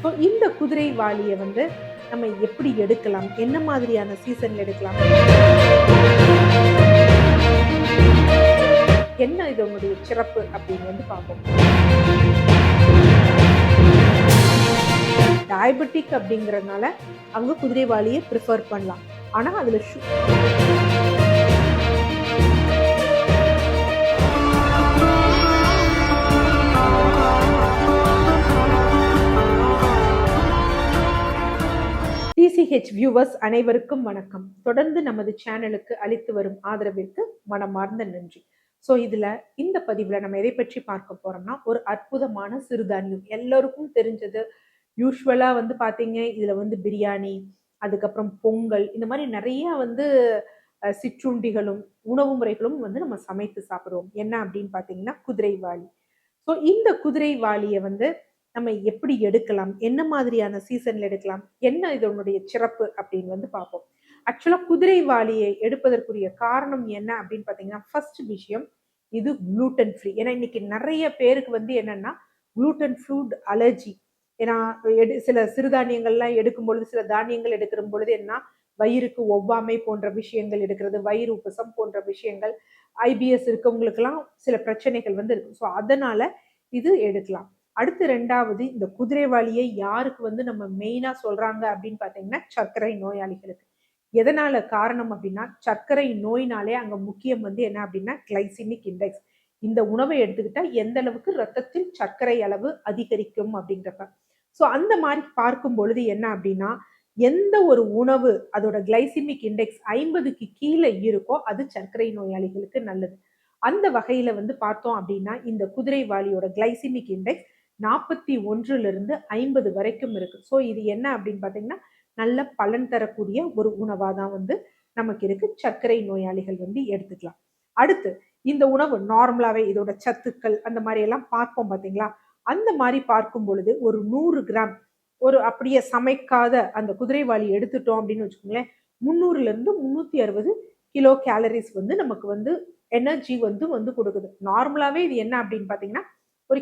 So இந்த குதிரைவாலிய வந்து நம்ம எப்படி எடுக்கலாம்? என்ன மாதிரியான சீசன்ல எடுக்கலாம்? என்ன இதனுடைய சிறப்பு அப்படின்னு வந்து பார்ப்போம். டயபெட்டிக் அப்படிங்கிறதுனால அவங்க குதிரைவாலிய பிரிஃபர் பண்ணலாம். ஆனா அதுல டிசிஹெச் வியூவர்ஸ் அனைவருக்கும் வணக்கம். தொடர்ந்து நமது சேனலுக்கு அளித்து வரும் ஆதரவிற்கு மனமார்ந்த நன்றி. ஸோ இதுல இந்த பதிவுல நம்ம எதை பற்றி பார்க்க போறோம்னா, ஒரு அற்புதமான சிறுதானியம். எல்லோருக்கும் தெரிஞ்சது. யூசுவலா வந்து பாத்தீங்க, இதுல வந்து பிரியாணி, அதுக்கப்புறம் பொங்கல், இந்த மாதிரி நிறைய வந்து சிற்றுண்டிகளும் உணவு முறைகளும் வந்து நம்ம சமைத்து சாப்பிடுவோம். என்ன அப்படின்னு பாத்தீங்கன்னா குதிரைவாலி. ஸோ இந்த குதிரைவாலியை வந்து நம்ம எப்படி எடுக்கலாம்? என்ன மாதிரியான சீசன்ல எடுக்கலாம்? என்ன இதனுடைய சிறப்பு அப்படின்னு வந்து பார்ப்போம். ஆக்சுவலா குதிரைவாலியை எடுப்பதற்குரிய காரணம் என்ன அப்படின்னு பார்த்தீங்கன்னா, ஃபர்ஸ்ட் விஷயம் இது குளூட்டன் ஃப்ரீ. ஏன்னா இன்னைக்கு நிறைய பேருக்கு வந்து என்னன்னா குளூட்டன் ஃபுட் அலர்ஜி. ஏன்னா சில சிறுதானியங்கள்லாம் எடுக்கும் பொழுது, சில தானியங்கள் எடுக்கிற பொழுது என்ன வயிறுக்கு ஒவ்வாமை போன்ற விஷயங்கள் எடுக்கிறது, வயிறு உப்பசம் போன்ற விஷயங்கள், ஐபிஎஸ் இருக்கவங்களுக்கெல்லாம் சில பிரச்சனைகள் வந்து இருக்கு. ஸோ அதனால இது எடுக்கலாம். அடுத்து 2வது இந்த குதிரைவாலியை யாருக்கு வந்து நம்ம மெயினா சொல்றாங்க அப்படின்னு பார்த்தீங்கன்னா, சர்க்கரை நோயாளிகளுக்கு. எதனால காரணம் அப்படின்னா, சர்க்கரை நோயினாலே அங்க முக்கியம் வந்து என்ன அப்படின்னா கிளைசிமிக் இண்டெக்ஸ். இந்த உணவை எடுத்துக்கிட்டா எந்த அளவுக்கு ரத்தத்தில் சர்க்கரை அளவு அதிகரிக்கும் அப்படிங்கிறப்ப. ஸோ அந்த மாதிரி பார்க்கும் பொழுது என்ன அப்படின்னா, எந்த ஒரு உணவு அதோட கிளைசிமிக் இண்டெக்ஸ் 50க்கு கீழே இருக்கோ அது சர்க்கரை நோயாளிகளுக்கு நல்லது. அந்த வகையில வந்து பார்த்தோம் அப்படின்னா, இந்த குதிரைவாலியோட கிளைசிமிக் இண்டெக்ஸ் 41லிருந்து 50 வரைக்கும் இருக்கு. ஸோ இது என்ன அப்படின்னு பார்த்தீங்கன்னா, நல்ல பலன் தரக்கூடிய ஒரு உணவா தான் வந்து நமக்கு இருக்கு. சர்க்கரை நோயாளிகள் வந்து எடுத்துக்கலாம். அடுத்து இந்த உணவு நார்மலாவே இதோட சத்துக்கள் அந்த மாரி எல்லாம் பார்ப்போம் பார்த்தீங்களா? அந்த மாரி பார்க்கும் பொழுது ஒரு 100 கிராம் ஒரு அப்படியே சமைக்காத அந்த குதிரைவாலி எடுத்துட்டோம் அப்படின்னு வச்சுக்கோங்களேன், 300லிருந்து 360 கிலோ கேலரிஸ் வந்து நமக்கு வந்து எனர்ஜி வந்து வந்து குடுக்குது. நார்மலாவே இது என்ன அப்படின்னு பார்த்தீங்கன்னா, ஒரு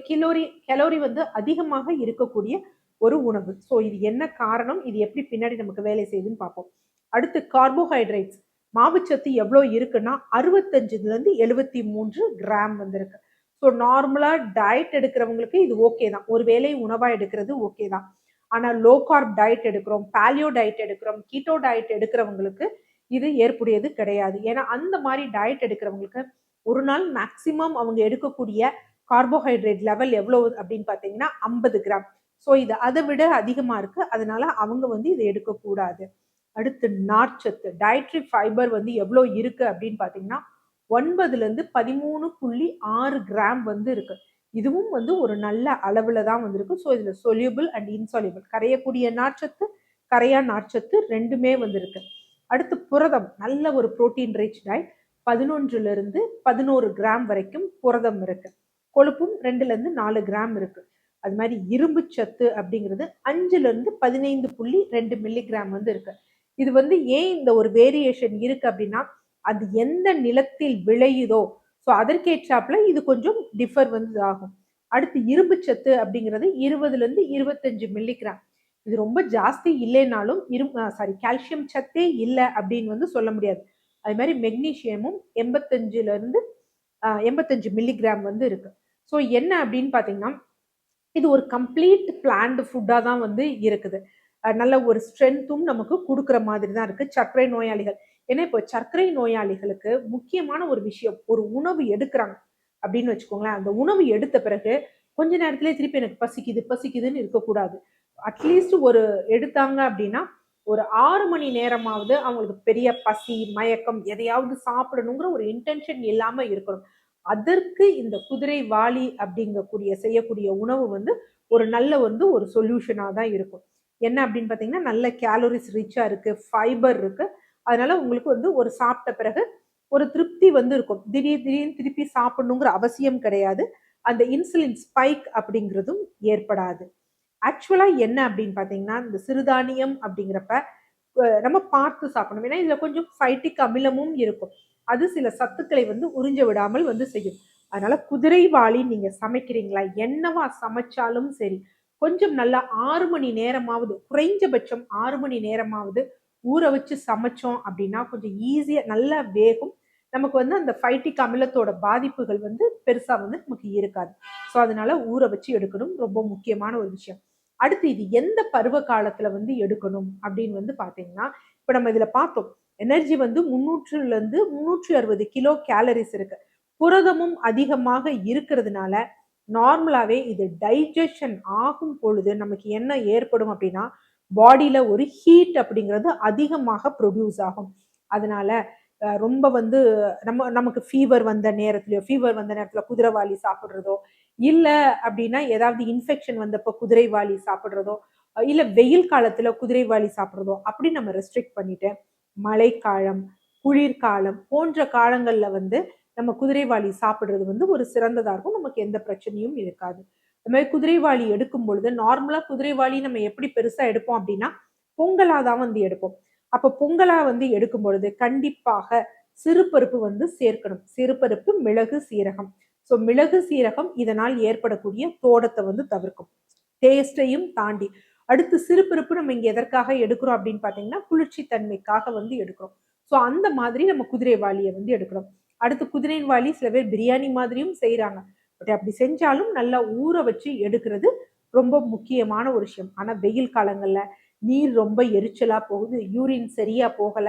கலோரி வந்து அதிகமாக இருக்கக்கூடிய ஒரு உணவு. ஸோ இது என்ன காரணம்? இது எப்படி பின்னாடி நமக்கு வேலை செய்யுதுன்னு பார்ப்போம். அடுத்து கார்போஹைட்ரேட்ஸ். மாவுச்சத்து எவ்வளோ இருக்குன்னா 65லேருந்து 73 கிராம் வந்து இருக்கு. ஸோ நார்மலா டயட் எடுக்கிறவங்களுக்கு இது ஓகே தான். ஒரு வேளை உணவா எடுக்கிறது ஓகே தான். ஆனா லோ கார்ப் டயட் எடுக்கிறோம், பாலியோ டயட் எடுக்கிறோம், கீட்டோ டயட் எடுக்கிறவங்களுக்கு இது ஏற்புடையது கிடையாது. ஏன்னா அந்த மாதிரி டயட் எடுக்கிறவங்களுக்கு ஒரு நாள் மேக்சிமம் அவங்க எடுக்கக்கூடிய கார்போஹைட்ரேட் லெவல் எவ்வளவு அப்படின்னு பார்த்தீங்கன்னா 50 கிராம். ஸோ இது அதை விட அதிகமா இருக்கு. அதனால அவங்க வந்து இதை எடுக்கக்கூடாது. அடுத்து நார்ச்சத்து டயட்ரி ஃபைபர் வந்து எவ்வளோ இருக்கு அப்படின்னு பார்த்தீங்கன்னா 9லேருந்து 13.6 கிராம் வந்து இருக்கு. இதுவும் வந்து ஒரு நல்ல அளவுல தான் வந்திருக்கு. ஸோ இதுல சொல்யூபிள் அண்ட் இன்சால்யூபிள் கரையக்கூடிய நார்ச்சத்து, கரையா நார்ச்சத்து 2மே வந்து இருக்கு. அடுத்து புரதம் நல்ல ஒரு புரோட்டீன் ரிச் டயட் 11லிருந்து 11 கிராம் வரைக்கும் புரதம் இருக்கு. கொழுப்பும் 2லேருந்து 4 கிராம் இருக்கு. அது மாதிரி இரும்பு சத்து அப்படிங்கிறது 5லிருந்து 15.2 மில்லிகிராம் வந்து இருக்கு. இது வந்து ஏன் இந்த ஒரு வேரியேஷன் இருக்கு அப்படின்னா, அது எந்த நிலத்தில் விளையுதோ ஸோ அதற்கேற்றாப்புல இது கொஞ்சம் டிஃபர் வந்து ஆகும். அடுத்து இரும்பு சத்து அப்படிங்கிறது 20லிருந்து 25 மில்லிகிராம். இது ரொம்ப ஜாஸ்தி இல்லைனாலும் கால்சியம் சத்தே இல்லை அப்படின்னு வந்து சொல்ல முடியாது. அது மாதிரி மெக்னீசியமும் 85லிருந்து 85 மில்லிகிராம் வந்து இருக்கு. ஸோ என்ன அப்படின்னு பார்த்தீங்கன்னா, இது ஒரு கம்ப்ளீட் பிளான்டு ஃபுட்டா தான் வந்து இருக்குது. நல்ல ஒரு ஸ்ட்ரென்த்தும் நமக்கு குடுக்குற மாதிரி தான் இருக்கு சர்க்கரை நோயாளிகள். ஏன்னா இப்போ சர்க்கரை நோயாளிகளுக்கு முக்கியமான ஒரு விஷயம், ஒரு உணவு எடுக்குறாங்க அப்படின்னு வச்சுக்கோங்களேன். அந்த உணவு எடுத்த பிறகு கொஞ்ச நேரத்திலேயே திருப்பி எனக்கு பசிக்குது, பசிக்குதுன்னு இருக்கக்கூடாது. அட்லீஸ்ட் ஒரு எடுத்தாங்க அப்படின்னா, ஒரு 6 மணி நேரமாவது அவங்களுக்கு பெரிய பசி, மயக்கம் எதையாவது சாப்பிடணுங்கிற ஒரு இன்டென்ஷன் இல்லாம இருக்கணும். அதற்கு இந்த குதிரைவாலி அப்படிங்கக்கூடிய செய்யக்கூடிய உணவு வந்து ஒரு நல்ல வந்து ஒரு சொல்யூஷனா தான் இருக்கும். என்ன அப்படின்னு பார்த்தீங்கன்னா, நல்ல கேலோரிஸ் ரிச்சா இருக்கு, ஃபைபர் இருக்கு. அதனால உங்களுக்கு வந்து ஒரு சாப்பிட்ட பிறகு ஒரு திருப்தி வந்து இருக்கும். திடீர்னு திருப்பி சாப்பிடணுங்கிற அவசியம் கிடையாது. அந்த இன்சுலின் ஸ்பைக் அப்படிங்கிறதும் ஏற்படாது. ஆக்சுவலா என்ன அப்படின்னு பார்த்தீங்கன்னா, இந்த சிறுதானியம் அப்படிங்கிறப்ப நம்ம பார்த்து சாப்பிடணும். ஏன்னா இதுல கொஞ்சம் ஃபைட்டிக் அமிலமும் இருக்கும். அது சில சத்துக்களை வந்து உறிஞ்ச விடாமல் வந்து செய்யும். அதனால குதிரைவாலி நீங்க சமைக்கிறீங்களா? என்னவா சமைச்சாலும் சரி, கொஞ்சம் நல்லா 6 மணி நேரமாவது, குறைஞ்சபட்சம் 6 மணி நேரமாவது ஊற வச்சு சமைச்சோம் அப்படின்னா கொஞ்சம் ஈஸியா நல்லா வேகும். நமக்கு வந்து அந்த ஃபைட்டிக் அமிலத்தோட பாதிப்புகள் வந்து பெருசா வந்து நமக்கு இருக்காது. ஸோ அதனால ஊற வச்சு எடுக்கணும். ரொம்ப முக்கியமான ஒரு விஷயம். அடுத்து இது எந்த பருவ காலத்துல வந்து எடுக்கணும் அப்படின்னு வந்து பார்த்தீங்கன்னா, இப்ப நம்ம இதுல பார்த்தோம். எனர்ஜி வந்து 300லிருந்து 360 கிலோ கேலரிஸ் இருக்கு. புரதமும் அதிகமாக இருக்கிறதுனால, நார்மலாவே இது டைஜஷன் ஆகும் பொழுது நமக்கு என்ன ஏற்படும் அப்படின்னா, பாடியில ஒரு ஹீட் அப்படிங்கிறது அதிகமாக ப்ரொடியூஸ் ஆகும். அதனால ரொம்ப வந்து நமக்கு ஃபீவர் வந்த நேரத்தில குதிரைவாலி சாப்பிடுறதோ, இல்ல அப்படின்னா ஏதாவது இன்ஃபெக்ஷன் வந்தப்போ குதிரைவாலி சாப்பிடுறதோ, இல்ல வெயில் காலத்தில குதிரைவாலி சாப்பிடுறதோ, அப்படி நம்ம ரெஸ்ட்ரிக்ட் பண்ணிட்டு, மழைக்காலம், குளிர்காலம் போன்ற காலங்கள்ல வந்து நம்ம குதிரைவாலி சாப்பிடுறது வந்து ஒரு சிறந்ததா இருக்கும். நமக்கு எந்த பிரச்சனையும் இருக்காது. அது மாரி குதிரைவாலி எடுக்கும் பொழுது, நார்மலா குதிரைவாலி நம்ம எப்படி பெருசா எடுப்போம் அப்படின்னா, பொங்கலா தான் வந்து எடுப்போம். அப்ப பொங்கலா வந்து எடுக்கும் பொழுது, கண்டிப்பாக சிறுபருப்பு வந்து சேர்க்கணும். சிறுபருப்பு, மிளகு, சீரகம். ஸோ மிளகு, சீரகம் இதனால் ஏற்படக்கூடிய தோடத்த வந்து தவிர்க்கும். டேஸ்ட்டையும் தாண்டி. அடுத்து சிறுபருப்பு நம்ம இங்க எதற்காக எடுக்கிறோம் அப்படின்னு பார்த்தீங்கன்னா, குளிர்ச்சி தன்மைக்காக வந்து எடுக்கிறோம். ஸோ அந்த மாதிரி நம்ம குதிரைவாலிய வந்து எடுக்கிறோம். அடுத்து குதிரைவாலி சில பேர் பிரியாணி மாதிரியும் செய்றாங்க. பட் அப்படி செஞ்சாலும் நல்லா ஊற வச்சு எடுக்கிறது ரொம்ப முக்கியமான ஒரு விஷயம். ஆனா வெயில் காலங்கள்ல நீர் ரொம்ப எரிச்சலா போகுது, யூரின் சரியா போகல,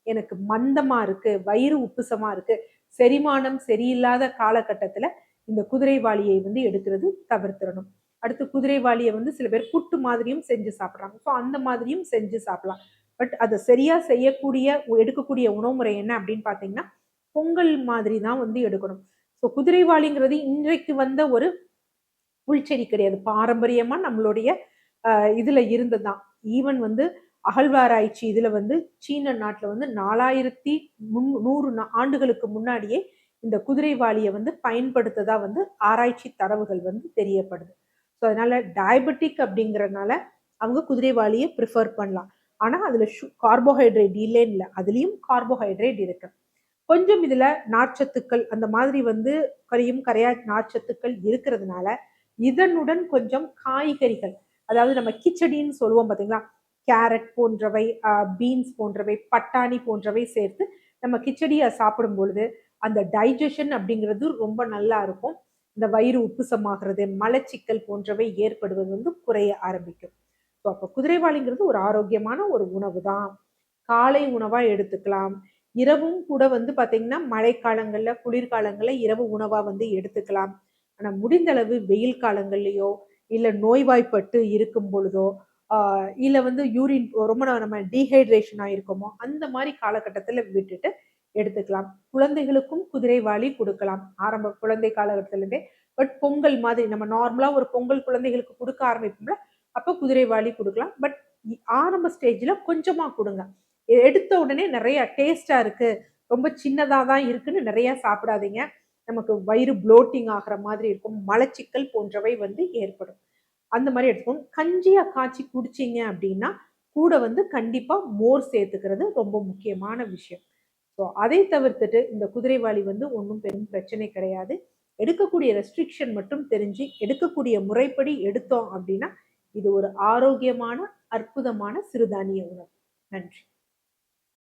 எனக்கு மந்தமா இருக்கு, வயிறு உப்புசமா இருக்கு, செரிமானம் சரியில்லாத காலகட்டத்துல இந்த குதிரைவாலியை வந்து எடுக்கிறது தவிர்த்திறணும். அடுத்து குதிரைவாலிய வந்து சில பேர் புட்டு மாதிரியும் செஞ்சு சாப்பிடுறாங்க. ஸோ அந்த மாதிரியும் செஞ்சு சாப்பிடலாம். பட் அத சரியா செய்யக்கூடிய எடுக்கக்கூடிய உணவு முறை என்ன அப்படின்னு பார்த்தீங்கன்னா, பொங்கல் மாதிரி தான் வந்து எடுக்கணும். ஸோ குதிரைவாலிங்கிறது இன்றைக்கு வந்த ஒரு புல்செடி கிடையாது. பாரம்பரியமா நம்மளுடைய அ இதுல இருந்தது தான். ஈவன் வந்து அகழ்வாராய்ச்சி இதுல வந்து சீன நாட்டுல வந்து 4100 ஆண்டுகளுக்கு முன்னாடியே இந்த குதிரைவாலிய வந்து பயன்படுத்ததா வந்து ஆராய்ச்சி தரவுகள் வந்து தெரியப்படுது. ஸோ அதனால டயபெட்டிக் அப்படிங்கிறனால அவங்க குதிரைவாலிய பிரிஃபர் பண்ணலாம். ஆனா அதுல கார்போஹைட்ரேட் இல்லைன்னு இல்ல. அதுலயும் கார்போஹைட்ரேட் இருக்கு. கொஞ்சம் இதுல நார்ச்சத்துக்கள் அந்த மாதிரி வந்து கரியும் கரையா நார்ச்சத்துக்கள் இருக்கிறதுனால, இதனுடன் கொஞ்சம் காய்கறிகள், அதாவது நம்ம கிச்சடின்னு சொல்லுவோம் பார்த்தீங்களா? கேரட் போன்றவை, பீன்ஸ் போன்றவை, பட்டாணி போன்றவை சேர்த்து நம்ம கிச்சடிய சாப்பிடும் பொழுது, அந்த டைஜஷன் அப்படிங்கிறது ரொம்ப நல்லா இருக்கும். இந்த வயிறு உப்புசமாகிறது, மலச்சிக்கல் போன்றவை ஏற்படுவது வந்து குறைய ஆரம்பிக்கும். ஸோ அப்ப குதிரைவாலிங்கிறது ஒரு ஆரோக்கியமான ஒரு உணவு தான். காலை உணவா எடுத்துக்கலாம். இரவும் கூட வந்து பார்த்தீங்கன்னா, மழைக்காலங்கள்ல, குளிர்காலங்கள்ல இரவு உணவா வந்து எடுத்துக்கலாம். ஆனா முடிந்த அளவு வெயில் காலங்கள்லயோ, இல்ல நோய்வாய்ப்பட்டு இருக்கும் பொழுதோ, ஆ இல்ல வந்து யூரின் ரொம்ப நம்ம டீஹைட்ரேஷன் ஆயிருக்கோமோ, அந்த மாரி காலகட்டத்தில விட்டுட்டு எடுத்துக்கலாம். குழந்தைகளுக்கும் குதிரைவாலி குடுக்கலாம். ஆரம்ப குழந்தை காலகட்டத்திலேருந்தே. பட் பொங்கல் மாதிரி நம்ம நார்மலா ஒரு பொங்கல் குழந்தைகளுக்கு குடுக்க ஆரம்பிப்போம்ல, அப்ப குதிரைவாலி குடுக்கலாம். பட் ஆரம்ப ஸ்டேஜ்ல கொஞ்சமா குடுங்க. எடுத்த உடனே நெறைய டேஸ்ட்டா இருக்கு, ரொம்ப சின்னதா தான் இருக்குன்னு நெறைய சாப்பிடாதீங்க. நமக்கு வயிறு ப்ளோட்டிங் ஆகுற மாதிரி இருக்கும். மலச்சிக்கல் போன்றவை வந்து ஏற்படும். அந்த மாரி எடுத்துக்கணும். கஞ்சியா காய்ச்சி குடிச்சீங்க அப்டின்னா, கூட வந்து கண்டிப்பா மோர் சேர்த்துக்கிறது ரொம்ப முக்கியமான விஷயம். ஸோ அதை தவிர்த்துட்டு இந்த குதிரைவாலி வந்து ஒண்ணும் பெரும் பிரச்சனை கிடையாது. எடுக்கக்கூடிய ரெஸ்ட்ரிக்ஷன் மட்டும் தெரிஞ்சு, எடுக்கக்கூடிய முறைப்படி எடுத்தோம் அப்டின்னா, இது ஒரு ஆரோக்கியமான, அற்புதமான சிறுதானிய உணவு. நன்றி.